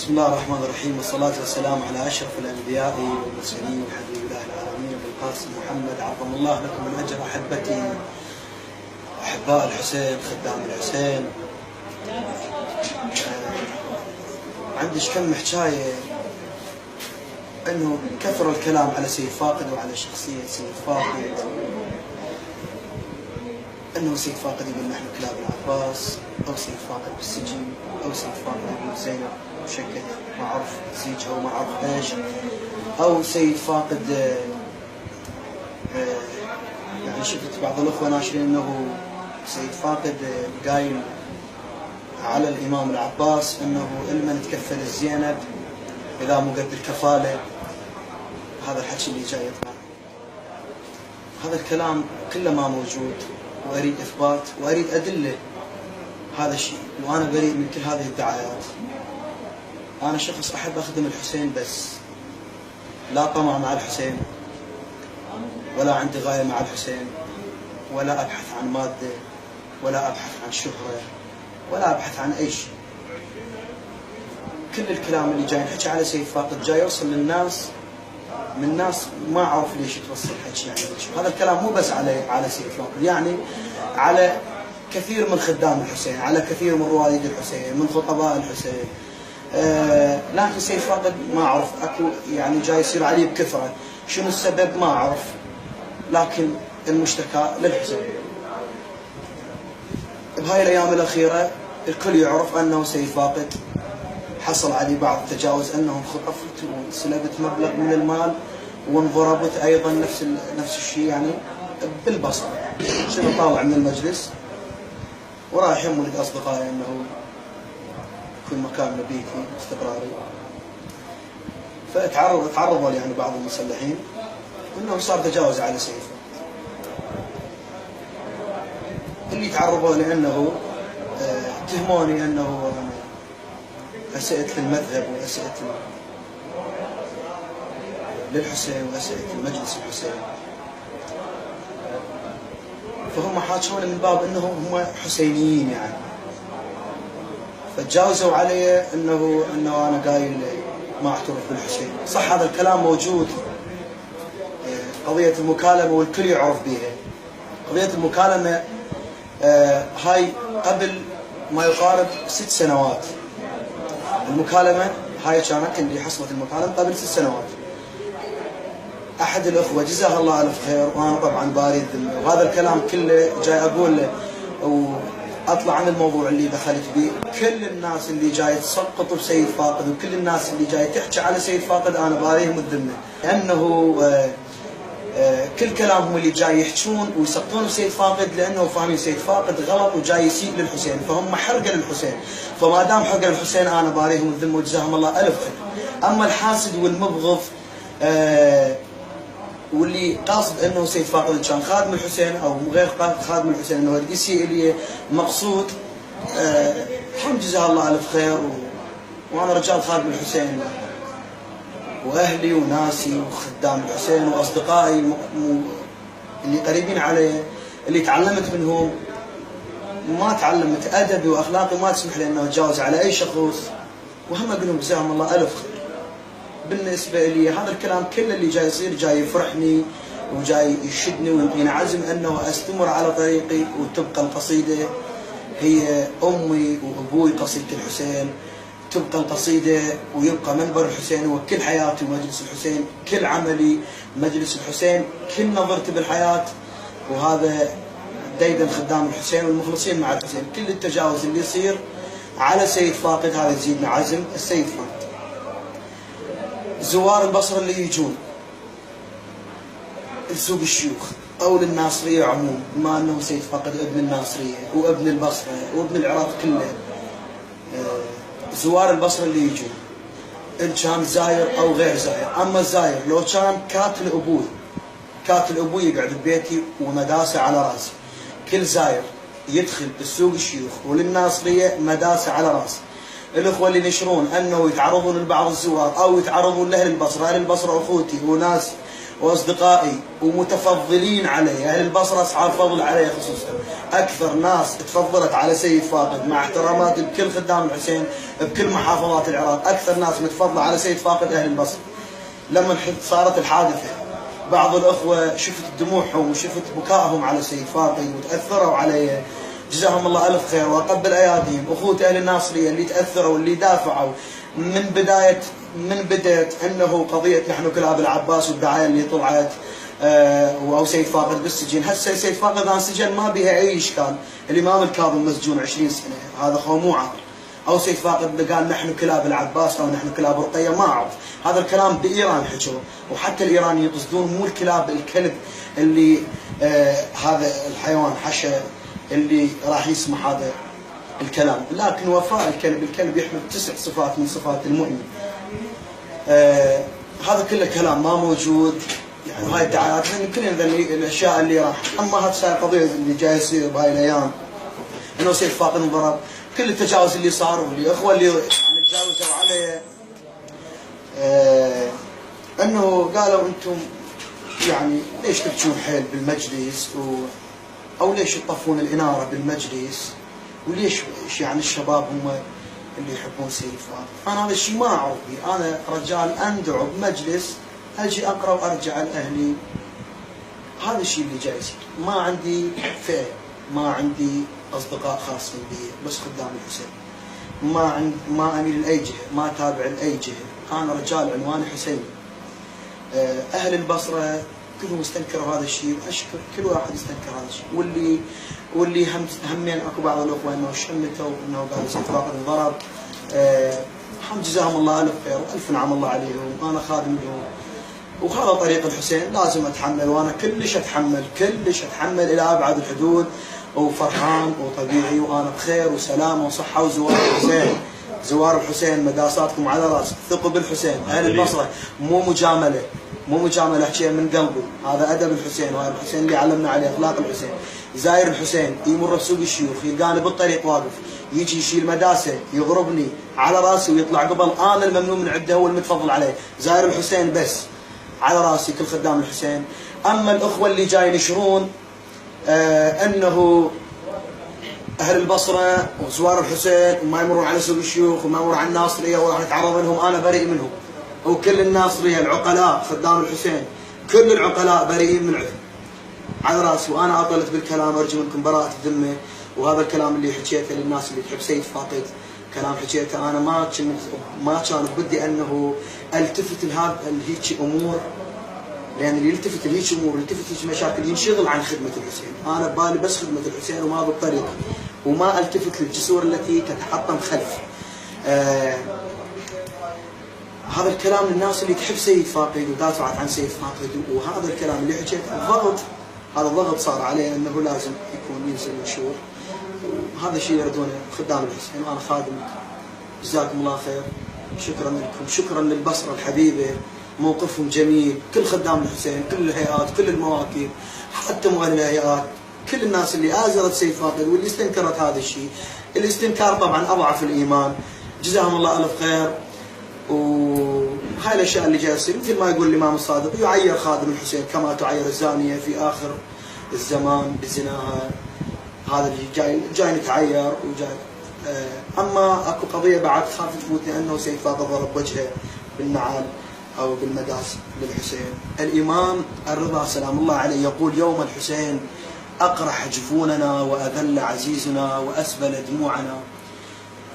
بسم الله الرحمن الرحيم، والصلاة والسلام على أشرف الأنبياء والمرسلين وحبيب الله العالمين أبو القاسم محمد، عظم الله لكم الأجر. أحبتي أحباء الحسين، خدام الحسين، عندي كم حكاية أنه كثر الكلام على سيد فاقد وعلى شخصية سيد فاقد، أنه سيد فاقد يقول نحن كلاب العباس، أو سيد فاقد بالسجن، أو سيد فاقد يقول زينب شكت ما أعرف زيجها وما أعرف إيش، أو سيد فاقد يعني شفت بعض الأخوة ناشرين أنه سيد فاقد قايل على الإمام العباس أنه لمن تكفل زينب إذا مو قد الكفالة. هذا الحكي اللي جاي يطلع، هذا الكلام كله ما موجود، وأريد إثبات وأريد أدلة هذا الشيء، وأنا بريء من كل هذه الدعايات. أنا شخص أحب أخدم الحسين بس، لا طمع مع الحسين، ولا عندي غاية مع الحسين، ولا أبحث عن مادة، ولا أبحث عن شهرة، ولا أبحث عن أي شيء. كل الكلام اللي جاي نحكي على سيد فاقد جاي يوصل للناس من ناس ما أعرف ليش توصل حكي يعني. هذا الكلام مو بس على سيد فاقد، يعني على كثير من خدام الحسين، على كثير من رواديد الحسين، من خطباء الحسين. لكن سيد فاقد ما أعرف، أكو يعني جاي يصير عليه بكثرة، شنو السبب ما أعرف، لكن المشتكى للحسين. بهاي الأيام الأخيرة الكل يعرف أنه سيد فاقد حصل عليه بعض التجاوز، أنهم خطفت وسلبت مبلغ من المال، وانضربت أيضا نفس الشيء يعني بالبصرة. شنو طالع من المجلس ورايح يمولد أصدقائي أنه يكون مكان مبيتي استقراري، فتعرضوا يعني بعض المسلحين أنه صار تجاوز على سيد فاقد. اللي تعرضوا لأنه اتهموني أنه أسئت للمذهب وأسئت للحسين وأسئت لمجلس الحسين، فهم حاكون من باب أنهم هم حسينيين يعني، فتجاوزوا علي أنه أنا قايل ما أعترف بالحسين. صح هذا الكلام موجود، قضية المكالمة والكل يعرف بها. قضية المكالمة هاي قبل ما يقارب 6 سنوات، المكالمة هاي كانت اللي حصلت المكالمة قبل 6 سنوات. أحد الأخوة جزاه الله ألف خير، وأنا طبعا باري الذمة، وهذا الكلام كله جاي أقول له وأطلع عن الموضوع اللي دخلت به. كل الناس اللي جاي تسقط بسيد فاقد، وكل الناس اللي جاي تحكي على سيد فاقد، أنا باريهم الذمة، لأنه كل كلامهم اللي جاي يحكون ويسقطون بسيد فاقد لانه فاهمين سيد فاقد غلط وجاي يسيء للحسين، فهم حرقه للحسين. فما دام حرقه للحسين انا باريهم الذمه وجزاهم الله الف خير. اما الحاسد والمبغض واللي قاصد انه سيد فاقد كان خادم الحسين او غير خادم الحسين انه يسيء لي مقصود، هم جزاه الله الف خير. وانا رجال خادم الحسين، واهلي وناسي وخدام الحسين واصدقائي اللي قريبين علي، اللي تعلمت منهم، ما تعلمت ادبي واخلاقي ما تسمح لي انه اتجاوز على اي شخص، وهم اقول لهم جزاهم الله الف خير. بالنسبه لي هذا الكلام كله اللي جاي يصير جاي يفرحني وجاي يشدني ويعطيني عزم انه استمر على طريقي، وتبقى القصيده هي امي وابوي قصيده الحسين، تبقى القصيدة ويبقى منبر الحسين وكل حياتي ومجلس الحسين، كل عملي مجلس الحسين، كل نظرتي بالحياة. وهذا ديدن خدام الحسين والمخلصين مع الحسين. كل التجاوز اللي يصير على سيد فاقد هذا يزيدنا عزم. السيد فاقد زوار البصرة اللي يجون لسوق الشيوخ أو للناصرية عموم، بما أنه سيد فاقد ابن الناصرية وابن البصرة وابن العراق كله، زوار البصرة اللي يجون إن كان زاير أو غير زاير. أما الزاير لو كان كاتل أبوي يقعد ببيتي ومداسة على راسي. كل زاير يدخل بالسوق الشيوخ وللناصرية مداسة على راسي. الأخوة اللي ينشرون أنه يتعرضون لبعض الزوار أو يتعرضون لأهل البصرة، أهل البصرة أخوتي وناسي واصدقائي ومتفضلين علي، اهل البصره اصحاب فضل علي خصوصا، اكثر ناس تفضلت على سيد فاقد مع احترامات بكل خدام الحسين بكل محافظات العراق، اكثر ناس متفضله على سيد فاقد اهل البصره. لما صارت الحادثه بعض الاخوه شفت دموعهم وشفت بكائهم على سيد فاقد وتاثروا علي، جزاهم الله الف خير واقبل اياديهم. اخوتي اهل الناصريه اللي تاثروا واللي دافعوا من بدايه انه قضيه نحن كلاب العباس والدعايه اللي طلعت او سيد فاقد بالسجن. هسه سيد فاقد الان سجن ما بها اي اشكال، الامام الكاظم مسجون 20 سنه، هذا خوموعه. او سيد فاقد قال نحن كلاب العباس او نحن كلاب رقيه، ما اعرف، هذا الكلام بايران حكوه، وحتى الايرانيين يقصدون مو الكلاب، الكلب اللي هذا الحيوان حشى اللي راح يسمح هذا الكلام، لكن وفاء الكلب يحمل 9 صفات من صفات المؤمن. هذا كله كلام ما موجود، يعني هاي الدعايات كلنا الاشياء اللي راح. اما هسه القضيه اللي جاي يصير بهاي الايام انه سيد فاقد انضرب، كل التجاوز اللي صار والاخوه اللي يعني تجاوزوا عليه انه قالوا انتم يعني ليش تبكون حيل بالمجلس او ليش تطفون الاناره بالمجلس، وليش يعني الشباب هم اللي يحبون سيد فاقد. انا هذا الشيء ما اعرف به، انا رجال اندعو بمجلس اجي اقرا وارجع لاهلي، هذا الشيء اللي جاي يصير. ما عندي فئه، ما عندي اصدقاء خاصين بي، بس خدام الحسين. ما اميل لاي جهه، ما اتابع لاي جهه، انا رجال عنواني حسيني. اهل البصره كلهم استنكروا هذا الشيء، واشكر كل واحد استنكر هذا الشيء، واللي همين اكو بعض الاخوه انه شمتوا انه قالوا سيد فاقد انضرب، الحمد جزاهم الله الف خير والف نعم الله عليهم، انا خادم لهم وهذا طريق الحسين لازم اتحمل، وانا كلش اتحمل الى ابعد الحدود، وفرحان وطبيعي وانا بخير وسلامه وصحه. زوار الحسين مداساتكم على راسي، ثقوا بالحسين. اهل البصره مو مجامله احكيها من قلبي، هذا ادب الحسين وهذا الحسين اللي علمنا عليه اخلاق الحسين. زاير الحسين يمر بسوق الشيوخ يلقاني بالطريق واقف، يجي يشيل مداسه يضربني على راسي ويطلع قبل، انا الممنون من عنده هو المتفضل عليه. زاير الحسين بس على راسي كل خدام الحسين. اما الاخوه اللي جاي ينشرون انه اهل البصره وزوار الحسين وما يمرون على سوق الشيوخ وما يمرون على الناصريه وراح نتعرض لهم، انا بريء منهم. وكل الناصريه العقلاء خدام الحسين كل العقلاء بريئين من عندهم على راسي، وانا اطلت بالكلام ارجو منكم براءه الذمه. وهذا الكلام اللي حكيته للناس اللي تحب سيد فاقد كلام حكيته، انا ما كان بدي انه التفت لهذا هيك امور، لان اللي يلتفت لهيك امور يلتفت لهيك مشاكل ينشغل عن خدمه الحسين. انا ببالي بس خدمه الحسين وما بالطريقه، وما التفت للجسور التي تتحطم خلف. هذا الكلام للناس اللي تحب سيد فاقد ودافعت عن سيد فاقد، وهذا الكلام اللي حكيته الضغط، هذا الضغط صار عليه انه لازم يكون ينزل منشور، وهذا الشيء يردونه خدام الحسين وانا خادم. جزاكم الله خير، شكرا لكم، شكرا للبصره الحبيبه، موقفهم جميل، كل خدام الحسين، كل الهيئات، كل المواكب، حتى مؤهل الهيئات، كل الناس اللي آزرت سيد فاقد واللي استنكرت هذا الشيء. الاستنكار طبعا اضعف الايمان، جزاهم الله الف خير. وهاي الاشياء اللي جايه تصير مثل ما يقول الامام الصادق يعير خادم الحسين كما تعير الزانيه في اخر الزمان بزناها، هذا اللي جاي نتعير وجاي. اما اكو قضيه بعد خاف تفوتني انه سيد فاقد ضرب وجهه بالنعال او بالمداس للحسين. الامام الرضا سلام الله عليه يقول يوم الحسين اقرح جفوننا واذل عزيزنا واسبل دموعنا،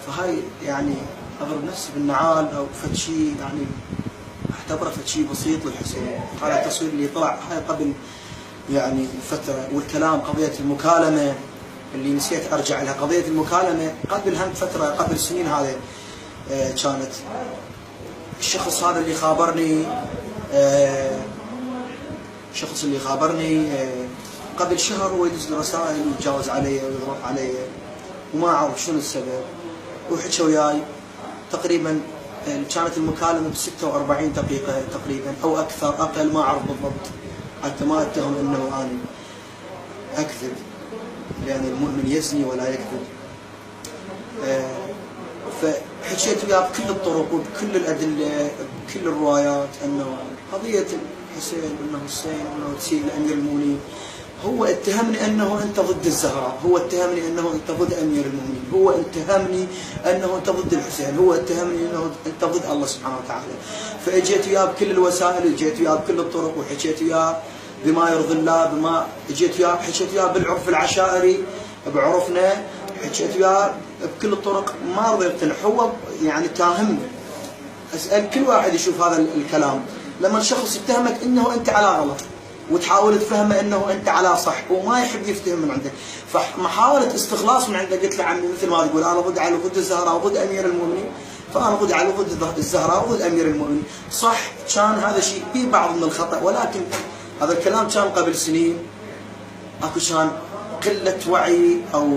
فهاي يعني اضرب نفسي بالنعال او فد شيء يعني اعتبره فد شيء بسيط للحسين. هذا التصوير اللي طلع هاي قبل يعني فتره، والكلام قضيه المكالمه اللي نسيت ارجع لها، قضيه المكالمه قبل هم فتره قبل سنين هذه كانت الشخص هذا اللي خابرني الشخص اللي خابرني قبل شهر هو يدز لي رسائل ويتجاوز علي ويضرب علي وما اعرف شنو السبب، وحكى وياي تقريبا كانت المكالمه ب 46 دقيقه تقريبا او اكثر اقل ما اعرف بالضبط، حتى ما اتهم انه انا اكذب لان المؤمن يزني ولا يكذب. فحكيت وياه بكل الطرق وبكل الادله بكل الروايات انه قضيه حسين وانه حسين وانه تسيء لامير المؤمنين. هو اتهمني انه انت ضد الزهراء، هو اتهمني انه انت ضد امير المؤمنين، هو اتهمني انه انت ضد الحسين، هو اتهمني انه انت ضد الله سبحانه وتعالى. فاجيت وياه بكل الوسائل، اجيت وياه بكل الطرق، وحكيت وياه بما يرضي الله، بما اجيت وياه حكيت وياه بالعرف العشائري بعرفنا، حكيت وياه بكل الطرق، ما رضي يقتنع. هو يعني تاهمني. اسال كل واحد يشوف هذا الكلام، لما الشخص يتهمك انه انت على غلط وتحاول تفهمه انه انت على صح وما يحب يفتهم من عندك، فمحاوله استخلاص من عندك. قلت له عمي مثل ما تقول انا ضد علي وضد الزهراء وضد امير المؤمنين، فانا ضد علي وضد الزهراء وضد امير المؤمنين. صح كان هذا شيء في بعض من الخطا، ولكن هذا الكلام كان قبل سنين، اكو كان قله وعي او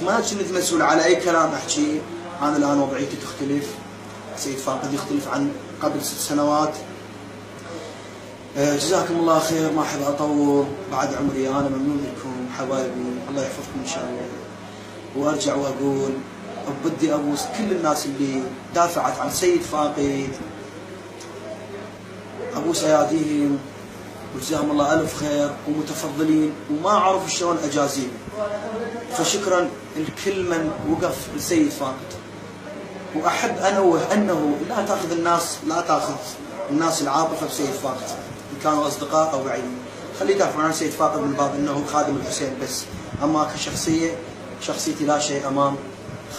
ما كنت مسؤول على اي كلام احكيه. انا الان وضعيتي تختلف، سيد فاقد يختلف عن قبل 6 سنوات. جزاكم الله خير، ما احب اطول بعد عمري، انا ممنون لكم حبايبي، الله يحفظكم ان شاء الله. وارجع واقول بدي ابوس كل الناس اللي دافعت عن سيد فاقد، ابوس اياديهم وجزاهم الله الف خير ومتفضلين، وما اعرف شلون اجازيهم. فشكرا لكل من وقف لسيد فاقد. واحب انوه انه لا تاخذ الناس العاطفه بسيد فاقد، ان كانوا اصدقاء او بعيدين. خليه يدافعون عن سيد فاقد من باب انه خادم الحسين بس، اما شخصيتي لا شيء امام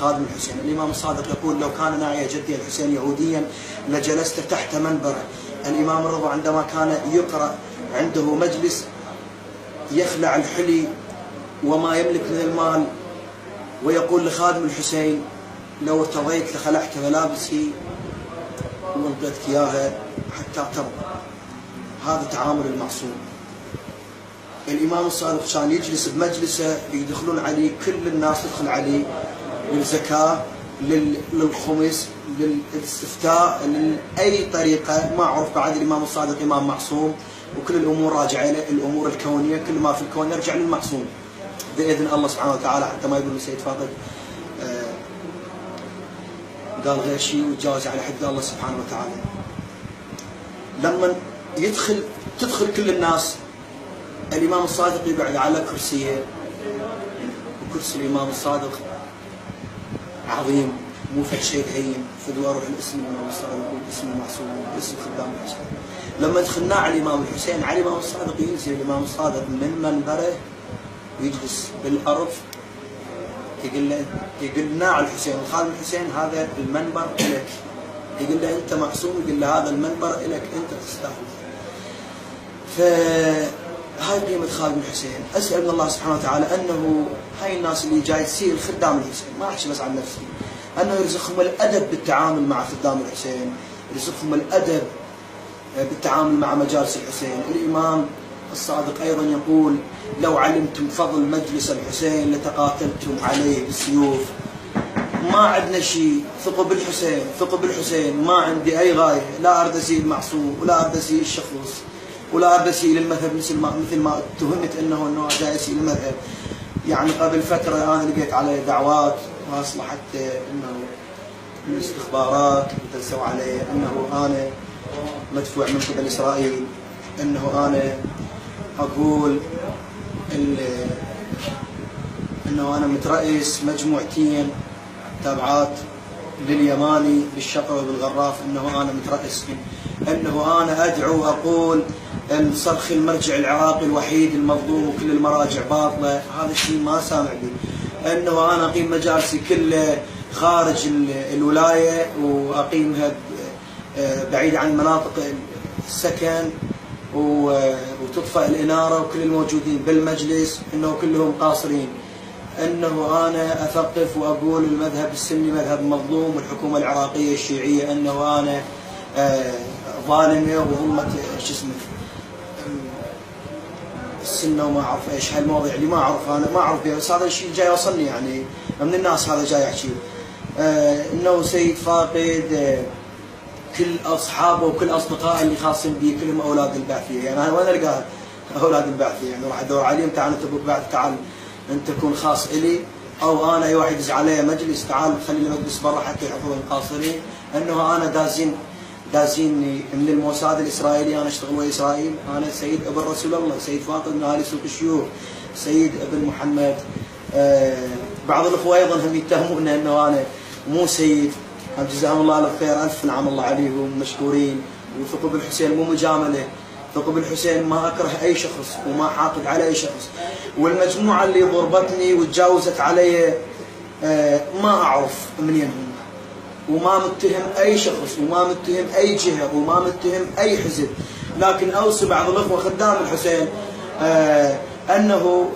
خادم الحسين. الامام الصادق يقول لو كان ناعي جدي الحسين يهوديا لجلست تحت منبره. الامام الرضا عندما كان يقرا عنده مجلس يخلع الحلي وما يملك من المال ويقول لخادم الحسين لو ارتضيت لخلعت ملابسي وانطيتك اياها حتى ترضى. هذا تعامل المعصوم. الامام الصادق كان يجلس بمجلسه يدخلون عليه كل الناس، تدخل عليه للزكاه، للخمس، للاستفتاء، لاي طريقه. ما اعرف بعد الامام الصادق امام معصوم، وكل الامور راجعه له، الامور الكونيه كل ما في الكون يرجع للمعصوم باذن الله سبحانه وتعالى، حتى ما يقول السيد فاقد قال غير شيء وتجاوز على حد الله سبحانه وتعالى. لما تدخل كل الناس، الامام الصادق يقعد على كرسيه، وكرسي الامام الصادق عظيم، مو فد شيء هين. فدوا اروح الاسم الامام الصادق والاسم المعصوم والاسم خدام الحسين. لما دخلنا على الامام الحسين، على الامام الصادق ينزل الامام الصادق من منبره ويجلس بالارض، يقول لنا على الحسين الخادم الحسين هذا المنبر لك، يقول له انت معصوم، يقول له هذا المنبر لك انت تستاهل. فهاي قيمه خادم الحسين. اسال من الله سبحانه وتعالى انه هاي الناس اللي جاي تصير خدام الحسين، ما احكي بس عن نفسي، انه يرزقهم الادب بالتعامل مع خدام الحسين، يرزقهم الادب بالتعامل مع مجالس الحسين. الامام الصادق ايضا يقول لو علمتم فضل مجلس الحسين لتقاتلتم عليه بالسيوف. ما عندنا شيء، ثقوا بالحسين، ثقوا بالحسين، ما عندي اي غايه، لا اريد اسيء المعصوم ولا اريد اسيء الشخص ولا اريد اسيء للمذهب مثل ما اتهمت انه جاي اسيء المذهب. يعني قبل فتره انا لقيت علي دعوات واصله حتى انه من الاستخبارات دسوا علي انه انا مدفوع من قبل اسرائيل، انه انا اقول انه انا مترأس مجموعتين تابعات لليماني بالشقر وبالغراف، انه انا مترأسهم، انه انا ادعو اقول الصرخ المرجع العراقي الوحيد المظلوم وكل المراجع باطله. هذا الشيء ما سامع به. انه انا اقيم مجالسي كله خارج الولايه واقيمها بعيد عن مناطق السكن وتطفأ الاناره وكل الموجودين بالمجلس انه كلهم قاصرين. انه انا اثقف واقول المذهب السني مذهب مظلوم والحكومه العراقيه الشيعيه انه انا ظالمه وظلمه شو اسمه السنه وما اعرف ايش. هالمواضيع اللي ما اعرف انا ما اعرف بها، بس هذا الشيء جاي يوصلني يعني من الناس، هذا جاي يحكي انه سيد فاقد كل اصحابه وكل اصدقائه اللي خاصين به كلهم اولاد البعثيه. يعني انا وين القاها اولاد البعثيه؟ يعني راح ادور عليهم، تعال انت ابوك بعث، تعال انت تكون خاص الي، او انا اي واحد يدز علي مجلس تعال خلي لي مجلس برا حتى يحفظون القاصرين. انه انا دازيني من الموساد الاسرائيلي، انا اشتغل ويا اسرائيل، انا سيد ابن رسول الله، سيد فاقد من اهالي سوق الشيوخ، سيد ابن محمد. بعض الاخوه ايضا هم يتهمون انه انا مو سيد، جزاهم الله الف خير، الف نعم الله عليهم مشكورين. وثقب الحسين مو مجامله، ثقب الحسين ما اكره اي شخص وما حاقد على اي شخص، والمجموعه اللي ضربتني وتجاوزت علي ما اعرف منين هم، وما متهم اي شخص وما متهم اي جهه وما متهم اي حزب، لكن اوصي بعض الاخوه خدام الحسين انه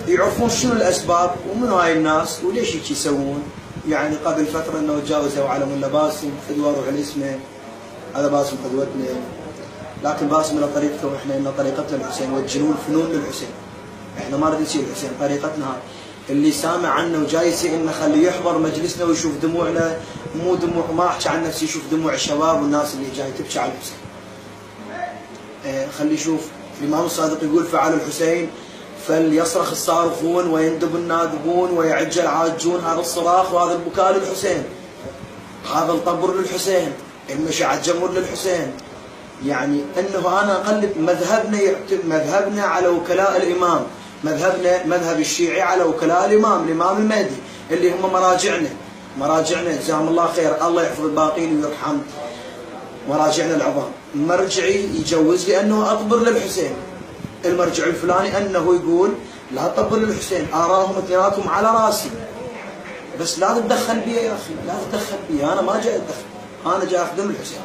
يعرفون شنو الاسباب ومنو هاي الناس وليش هيك يسوون. يعني قبل فتره انه تجاوزوا على ملا باسم، فدوا روح الاسمه، هذا باسم قدوتنا، لكن باسم له طريقته واحنا لنا طريقتنا الحسين، والجنون فنون للحسين، احنا ما نريد نسير الحسين، طريقتنا هاي. اللي سامع عنه وجاي يسالنا خليه يحضر مجلسنا ويشوف دموعنا، مو دموع، ما احكي عن نفسي، يشوف دموع الشباب والناس اللي جاي تبكي على الحسين. خليه يشوف الامام الصادق يقول فعل الحسين فليصرخ الصارخون ويندب النادبون ويعج العاجون، هذا الصراخ وهذا البكاء للحسين، هذا الطبر للحسين، المشاعر الجمهور للحسين. يعني انه انا اقلب مذهبنا على وكلاء الامام، مذهبنا مذهب الشيعي على وكلاء الامام المهدي اللي هم مراجعنا جزاهم الله خير، الله يحفظ الباقين ويرحم مراجعنا العظام. مرجعي يجوز لي انه اطبر للحسين، المرجع الفلاني انه يقول لا تطبر للحسين، اراهم اثنيناتهم على راسي، بس لا تتدخل بي يا اخي، لا تتدخل بي، انا ما جاي اتدخل، انا جاي اخدم الحسين،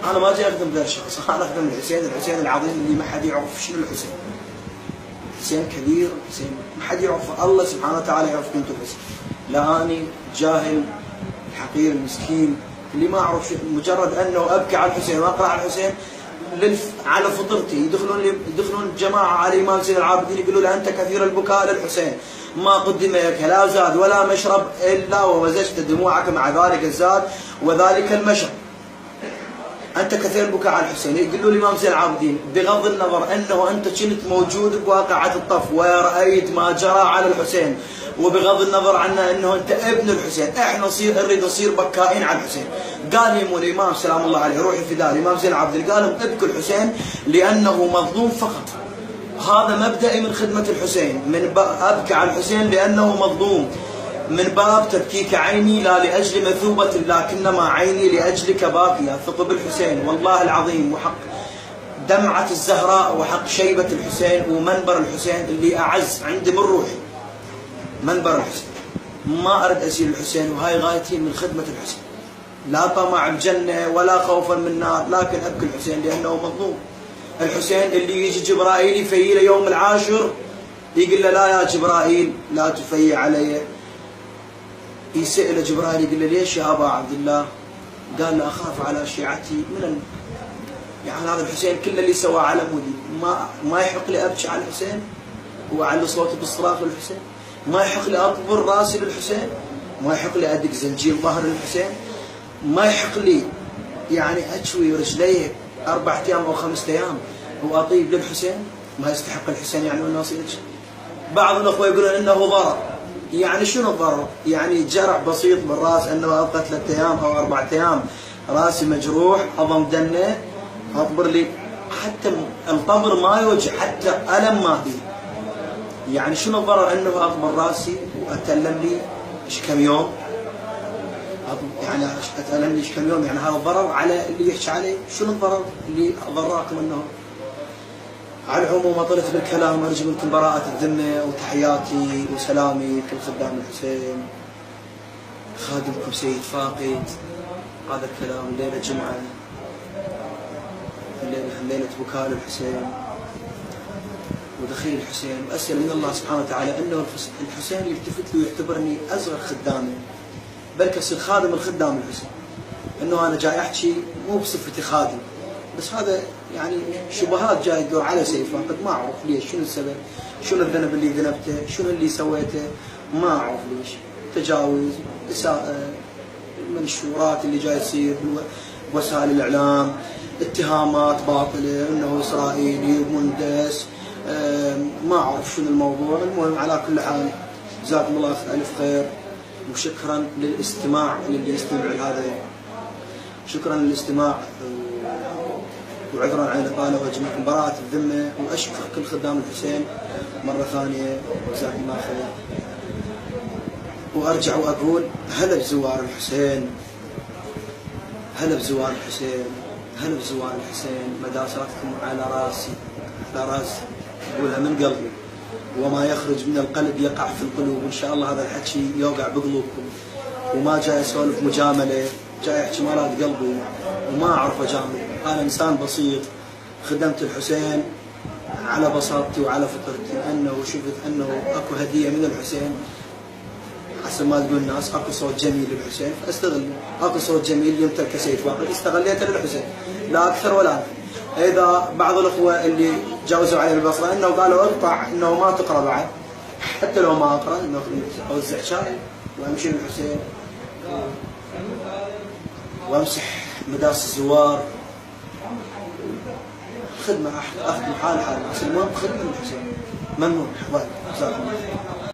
انا ما جاي اخدم غير شخص، انا اخدم الحسين العظيم اللي ما حد يعرف شنو الحسين. حسين كبير، حسين ما حد يعرفه، الله سبحانه وتعالى يعرف قيمة الحسين، لا اني جاهل الحقير المسكين اللي ما اعرف مجرد انه ابكي على الحسين واقرا على الحسين على فطرتي. يدخلون جماعه على الامام زين العابدين يقولوا له انت كثير البكاء للحسين، ما قدم لك لا زاد ولا مشرب الا ومزجت دموعك مع ذلك الزاد وذلك المشرب، انت كثير البكاء على الحسين. يقولوا الامام زين العابدين بغض النظر انه انت كنت موجود بواقعه الطف ورايت ما جرى على الحسين، وبغض النظر عنا انه انت ابن الحسين، احنا نريد نصير بكائين على الحسين. قال لهم الامام سلام الله عليه روحي فداه الامام زين العابدين، قال لهم ابكوا الحسين لانه مظلوم فقط، هذا مبدئي من خدمه الحسين، من ابكي على الحسين لانه مظلوم، من باب تبكيك عيني لا لاجل مثوبه لكنما عيني لاجلك باكيه. ثقب الحسين والله العظيم وحق دمعه الزهراء وحق شيبه الحسين ومنبر الحسين اللي اعز عندي من روحي، منبر الحسين. ما ارد اسير الحسين وهاي غايتي من خدمه الحسين، لا طمع الجنه ولا خوفا من النار، لكن ابكي الحسين لانه مظلوم. الحسين اللي يجي جبرائيل يفيله يوم العاشر يقول له لا يا جبرائيل لا تفيي علي، يسأل جبرائيل يقول له ليش يا ابا عبد الله؟ قال له اخاف على شيعتي يعني هذا الحسين كل اللي سواه على مودي، ما يحق لي ابكي على الحسين واعلي صوتي بالصراخ للحسين، ما يحق لي اطبر راسي للحسين، ما يحق لي ادق زنجير ظهر للحسين، ما يحق لي يعني اشوي رجليه 4 ايام او 5 ايام واطيب للحسين. ما يستحق الحسين يعني انه يصير. بعض الاخوه يقولون انه ضرر، يعني شنو الضرر؟ يعني جرح بسيط بالراس انه ابقى 3 ايام او 4 ايام راسي مجروح اضم دنه اطبر لي، حتى الطبر ما يوجع، حتى الم ما فيه. يعني شنو الضرر انه اطبر راسي واتلم لي ايش كم يوم؟ يعني اتلم لي ايش كم يوم، يعني هذا الضرر على اللي يحكي عليه. شنو الضرر اللي ضراكم انه؟ على العموم طلت بالكلام، ارجو منكم براءة الذمة وتحياتي وسلامي لكل خدام الحسين. خادمكم سيد فاقد. هذا الكلام الليلة جمعة، الليلة بكاء للحسين ودخيل الحسين، واسأل من الله سبحانه وتعالى انه الحسين يلتفت له ويعتبرني اصغر خدامه، بل كصير خادم الخدام الحسين، انه انا جاي احكي مو بصفتي خادم، بس هذا يعني شبهات جاي تدور على سيف فاقد، ما اعرف ليش، شنو السبب؟ شنو الذنب اللي ذنبته؟ شنو اللي سويته؟ ما اعرف ليش، تجاوز، اساءة، المنشورات اللي جاي تصير بوسائل الاعلام، اتهامات باطله انه اسرائيلي ومندس، ما اعرف شنو الموضوع. المهم على كل حال جزاكم الله الف خير وشكرا للاستماع للي يستمع لهذا شكرا للاستماع وعذرا عن الإطالة وأجمعكم براءة الذمة، وأشكر كل خدام الحسين مرة ثانية جزاكم الله خير. وأرجع وأقول هلا بزوار الحسين، هلا بزوار الحسين، هلا بزوار الحسين، مداساتكم على راسي، على راسي، أقولها من قلبي، وما يخرج من القلب يقع في القلوب. وإن شاء الله هذا الحكي يوقع بقلوبكم، وما جاي أسولف مجاملة، جاي أحكي مراد قلبي وما أعرف أجامل. أنا إنسان بسيط خدمت الحسين على بساطتي وعلى فطرتي، لأنه شفت أنه أكو هدية من الحسين، حسب ما تقول الناس أكو صوت جميل للحسين فأستغله، أكو صوت جميل يمتلك سيد فاقد استغليته للحسين لا أكثر ولا أقل. إذا بعض الأخوة اللي جاوزوا علي بالبصرة إنه قالوا اقطع إنه ما تقرأ بعد، حتى لو ما أقرأ إنه أوزع شاي وأمشي للحسين وأمسح مداس الزوار، خدمة أخدم حال الناس، المهم خدمة للحسين. ممنون حبايبي، جزاكم الله خير.